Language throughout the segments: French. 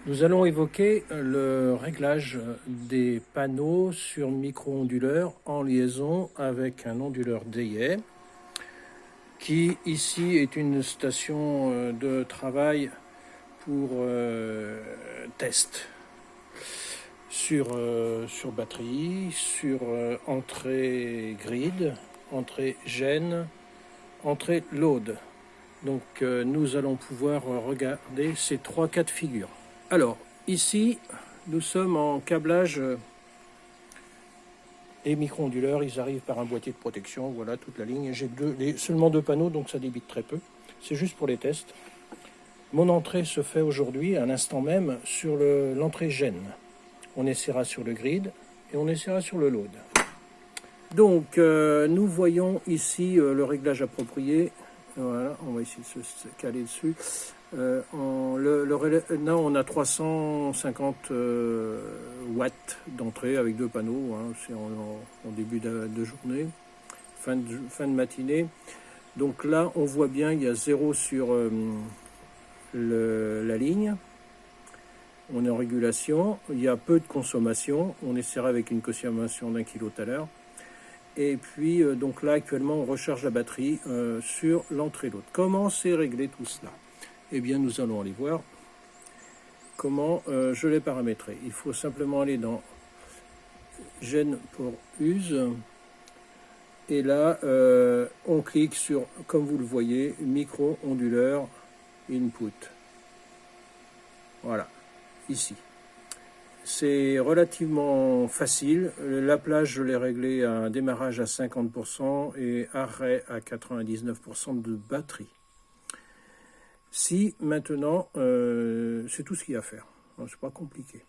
Nous allons évoquer le réglage des panneaux sur micro-onduleur en liaison avec un onduleur Dayet qui ici est une station de travail pour test sur batterie, sur entrée grid, entrée gène, entrée load. Donc nous allons pouvoir regarder ces trois cas de figure. Alors, ici, nous sommes en câblage et micro-onduleurs. Ils arrivent par un boîtier de protection. Voilà, toute la ligne. J'ai seulement deux panneaux, donc ça débite très peu. C'est juste pour les tests. Mon entrée se fait aujourd'hui, à l'instant même, sur l'entrée gène. On essaiera sur le grid et on essaiera sur le load. Donc, nous voyons ici le réglage approprié. Voilà, on va essayer de se caler dessus. Là, on a 350 watts d'entrée avec deux panneaux. Hein, c'est en début de journée, fin de matinée. Donc là, on voit bien, il y a 0 sur la ligne. On est en régulation. Il y a peu de consommation. On essaiera avec une consommation d'1 kg tout à l'heure. Et puis, donc là, actuellement, on recharge la batterie sur l'entrée load. Comment c'est réglé tout cela? Eh bien, nous allons aller voir comment je l'ai paramétré. Il faut simplement aller dans Gène pour use. Et là, on clique sur, comme vous le voyez, micro-onduleur input. Voilà, ici. C'est relativement facile. La plage, je l'ai réglé à un démarrage à 50% et arrêt à 99% de batterie. Si maintenant, c'est tout ce qu'il y a à faire, c'est pas compliqué.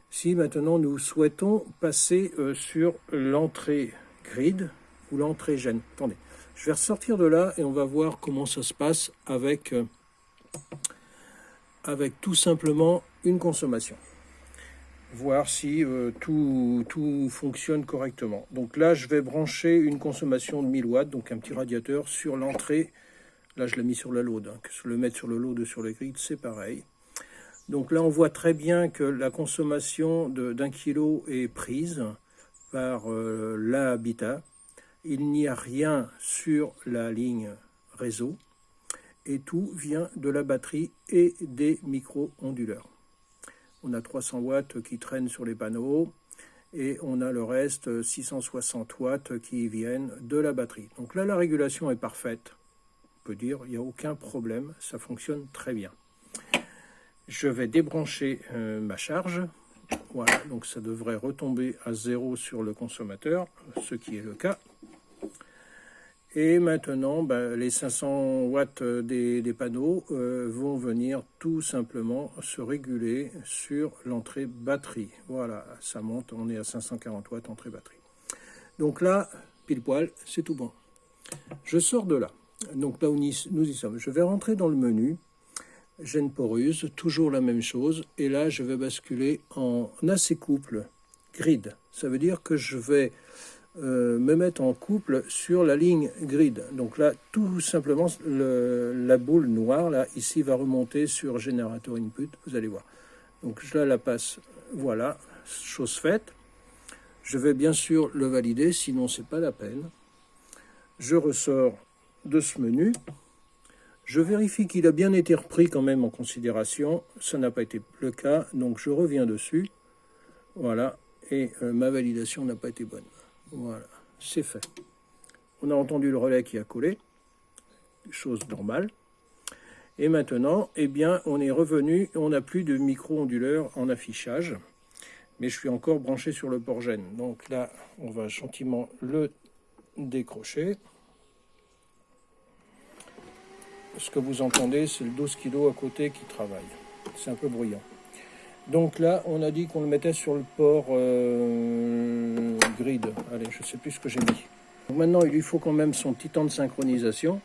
Si maintenant nous souhaitons passer sur l'entrée grid ou l'entrée gène, attendez, je vais ressortir de là et on va voir comment ça se passe avec tout simplement une consommation. Voir si tout fonctionne correctement. Donc là, je vais brancher une consommation de 1000 watts, donc un petit radiateur sur l'entrée. Là, je l'ai mis sur la load. Hein. Que je le mette sur le load ou sur le grid, c'est pareil. Donc là, on voit très bien que la consommation d'1 kg est prise par l'habitat. Il n'y a rien sur la ligne réseau. Et tout vient de la batterie et des micro-onduleurs. On a 300 watts qui traînent sur les panneaux. Et on a le reste, 660 watts qui viennent de la batterie. Donc là, la régulation est parfaite. On peut dire, il n'y a aucun problème, ça fonctionne très bien. Je vais débrancher ma charge. Voilà, donc ça devrait retomber à 0 sur le consommateur, ce qui est le cas. Et maintenant, les 500 watts des panneaux vont venir tout simplement se réguler sur l'entrée batterie. Voilà, ça monte, on est à 540 watts entrée batterie. Donc là, pile poil, c'est tout bon. Je sors de là. Donc là où nous y sommes, je vais rentrer dans le menu, gène poreuse, toujours la même chose, et là je vais basculer en AC couple grid. Ça veut dire que je vais me mettre en couple sur la ligne grid. Donc là, tout simplement, la boule noire, là, ici, va remonter sur générateur input, vous allez voir. Donc je la passe, voilà, chose faite. Je vais bien sûr le valider, sinon c'est pas la peine. Je ressors de ce menu. Je vérifie qu'il a bien été repris quand même en considération. Ça n'a pas été le cas, donc je reviens dessus. Voilà, et ma validation n'a pas été bonne. Voilà, c'est fait. On a entendu le relais qui a collé, chose normale. Et maintenant, eh bien, on est revenu, on n'a plus de micro-onduleur en affichage, mais je suis encore branché sur le port gène. Donc là, on va gentiment le décrocher. Ce que vous entendez, c'est le 12 kg à côté qui travaille. C'est un peu bruyant. Donc là, on a dit qu'on le mettait sur le port grid. Allez, je ne sais plus ce que j'ai mis. Donc maintenant, il lui faut quand même son petit temps de synchronisation.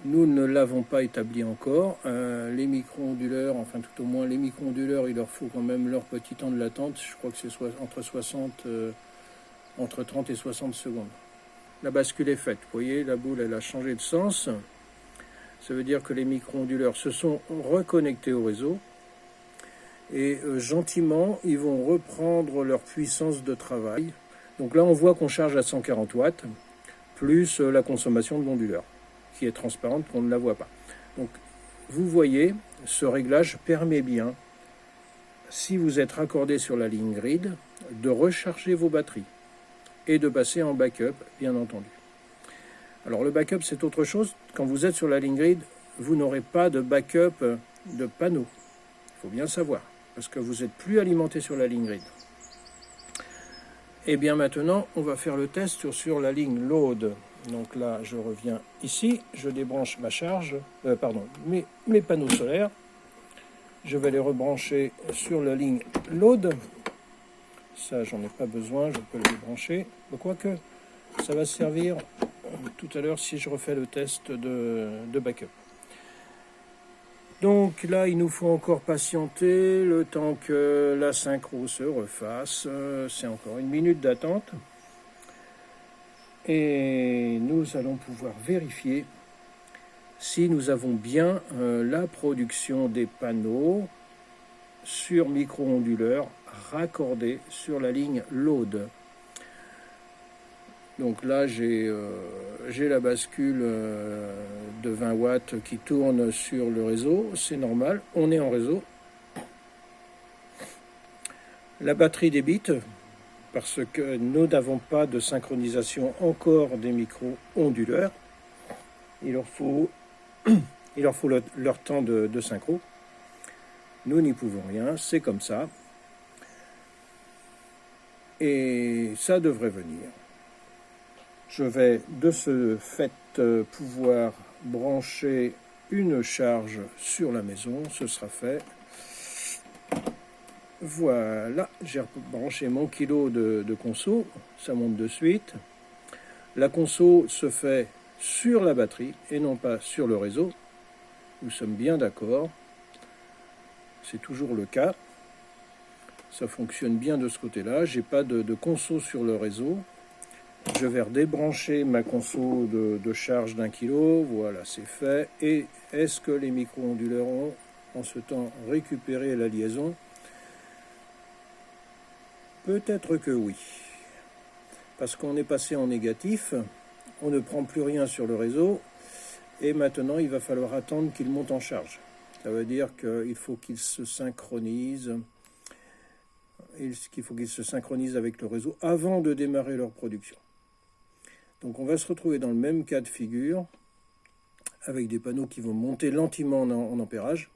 Nous ne l'avons pas établi encore. Les micro-onduleurs, enfin tout au moins les micro-onduleurs, il leur faut quand même leur petit temps de latence. Je crois que c'est entre 30 et 60 secondes. La bascule est faite. Vous voyez, la boule, elle a changé de sens. Ça veut dire que les micro-onduleurs se sont reconnectés au réseau et gentiment, ils vont reprendre leur puissance de travail. Donc là, on voit qu'on charge à 140 watts, plus la consommation de l'onduleur, qui est transparente, qu'on ne la voit pas. Donc, vous voyez, ce réglage permet bien, si vous êtes raccordé sur la ligne grid, de recharger vos batteries et de passer en backup, bien entendu. Alors, le backup, c'est autre chose. Quand vous êtes sur la ligne grid, vous n'aurez pas de backup de panneaux. Il faut bien savoir, parce que vous n'êtes plus alimenté sur la ligne grid. Et bien maintenant, on va faire le test sur la ligne load. Donc là, je reviens ici, je débranche ma charge, mes panneaux solaires. Je vais les rebrancher sur la ligne load. Ça, j'en ai pas besoin, je peux le débrancher. Quoique, ça va servir tout à l'heure si je refais le test de backup. Donc là, il nous faut encore patienter le temps que la synchro se refasse. C'est encore 1 minute d'attente. Et nous allons pouvoir vérifier si nous avons bien la production des panneaux sur micro-onduleurs raccordés sur la ligne load. Donc là, j'ai la bascule de 20 watts qui tourne sur le réseau. C'est normal, on est en réseau. La batterie débite parce que nous n'avons pas de synchronisation encore des micro-onduleurs. Il leur faut leur temps de synchro. Nous n'y pouvons rien, c'est comme ça. Et ça devrait venir. Je vais de ce fait pouvoir brancher une charge sur la maison, ce sera fait. Voilà, j'ai branché mon kilo de conso, ça monte de suite. La conso se fait sur la batterie et non pas sur le réseau. Nous sommes bien d'accord, c'est toujours le cas. Ça fonctionne bien de ce côté-là, j'ai pas de conso sur le réseau. Je vais redébrancher ma conso de charge d'1 kg, voilà, c'est fait. Et est-ce que les micro-onduleurs ont en ce temps récupéré la liaison? Peut-être que oui, parce qu'on est passé en négatif, on ne prend plus rien sur le réseau, et maintenant il va falloir attendre qu'il monte en charge. Ça veut dire qu'il faut qu'il se synchronise, avec le réseau avant de démarrer leur production. Donc on va se retrouver dans le même cas de figure, avec des panneaux qui vont monter lentement en ampérage,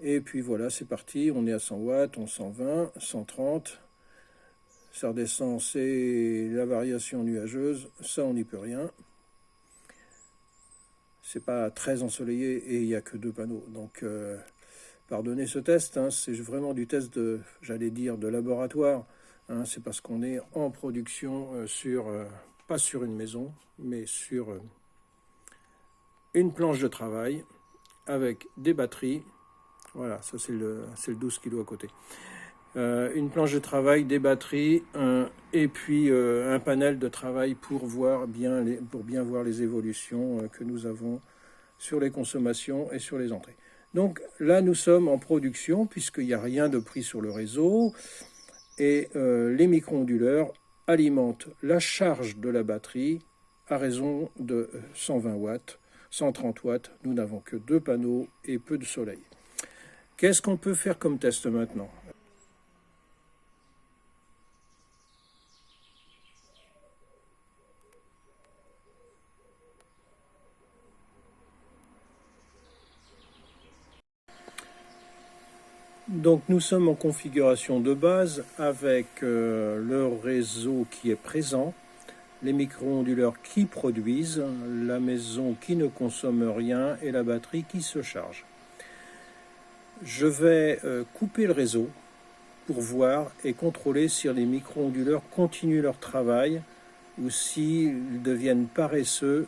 et puis voilà, c'est parti, on est à 100 watts, on 120, 130, ça redescend, c'est la variation nuageuse, ça on n'y peut rien. C'est pas très ensoleillé et il n'y a que 2 panneaux, donc pardonnez ce test, hein, c'est vraiment du test de laboratoire, hein, c'est parce qu'on est en production pas sur une maison, mais sur une planche de travail avec des batteries. Voilà, ça c'est le 12 kg à côté. Une planche de travail, des batteries, et puis un panel de travail pour bien voir les évolutions que nous avons sur les consommations et sur les entrées. Donc là, nous sommes en production, puisqu'il n'y a rien de pris sur le réseau, et les micro-onduleurs alimentent la charge de la batterie à raison de 120 watts, 130 watts. Nous n'avons que 2 panneaux et peu de soleil. Qu'est-ce qu'on peut faire comme test maintenant? Donc nous sommes en configuration de base avec le réseau qui est présent, les micro-onduleurs qui produisent, la maison qui ne consomme rien et la batterie qui se charge. Je vais couper le réseau pour voir et contrôler si les micro-onduleurs continuent leur travail ou s'ils deviennent paresseux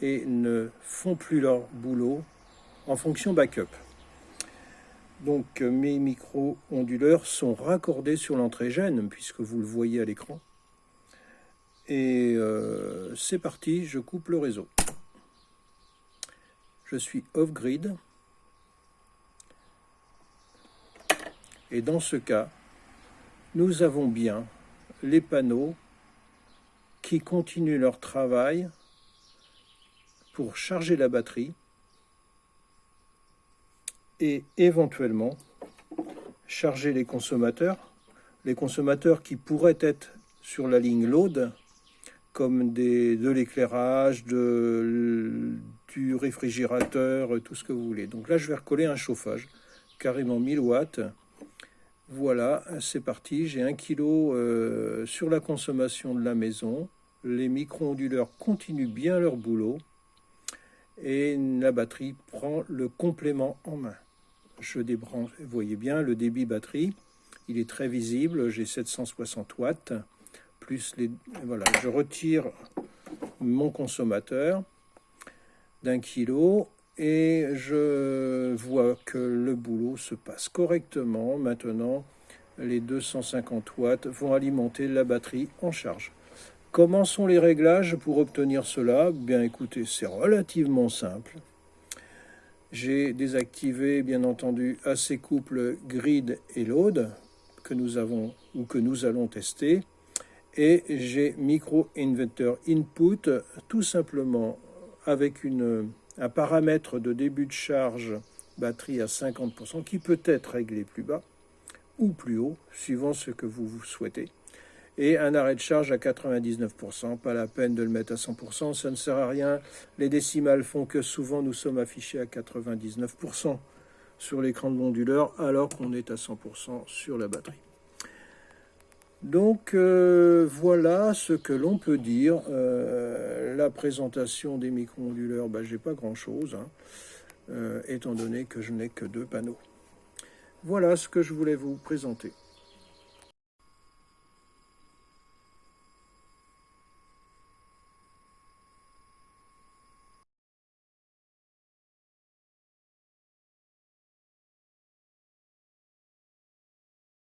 et ne font plus leur boulot en fonction backup. Donc mes micro-onduleurs sont raccordés sur l'entrée gène, puisque vous le voyez à l'écran. Et c'est parti, je coupe le réseau. je suis off-grid. Et dans ce cas, nous avons bien les panneaux qui continuent leur travail pour charger la batterie et éventuellement charger les consommateurs qui pourraient être sur la ligne load, comme de l'éclairage, du réfrigérateur, tout ce que vous voulez. Donc là, je vais recoller un chauffage, carrément 1000 watts. Voilà, c'est parti. J'ai 1 kg sur la consommation de la maison. Les micro-onduleurs continuent bien leur boulot. Et la batterie prend le complément en main. Je débranche, vous voyez bien le débit batterie, il est très visible, j'ai 760 watts, plus les... Voilà, je retire mon consommateur d'1 kg et je vois que le boulot se passe correctement. Maintenant, les 250 watts vont alimenter la batterie en charge. Comment sont les réglages pour obtenir cela? Bien écoutez, c'est relativement simple. J'ai désactivé bien entendu assez couple grid et load que nous avons ou que nous allons tester. Et j'ai micro inverter input tout simplement avec un paramètre de début de charge batterie à 50% qui peut être réglé plus bas ou plus haut suivant ce que vous souhaitez. Et un arrêt de charge à 99%, pas la peine de le mettre à 100%, ça ne sert à rien. Les décimales font que souvent nous sommes affichés à 99% sur l'écran de l'onduleur alors qu'on est à 100% sur la batterie. Donc voilà ce que l'on peut dire. La présentation des micro-onduleurs, j'ai pas grand-chose, étant donné que je n'ai que 2 panneaux. Voilà ce que je voulais vous présenter.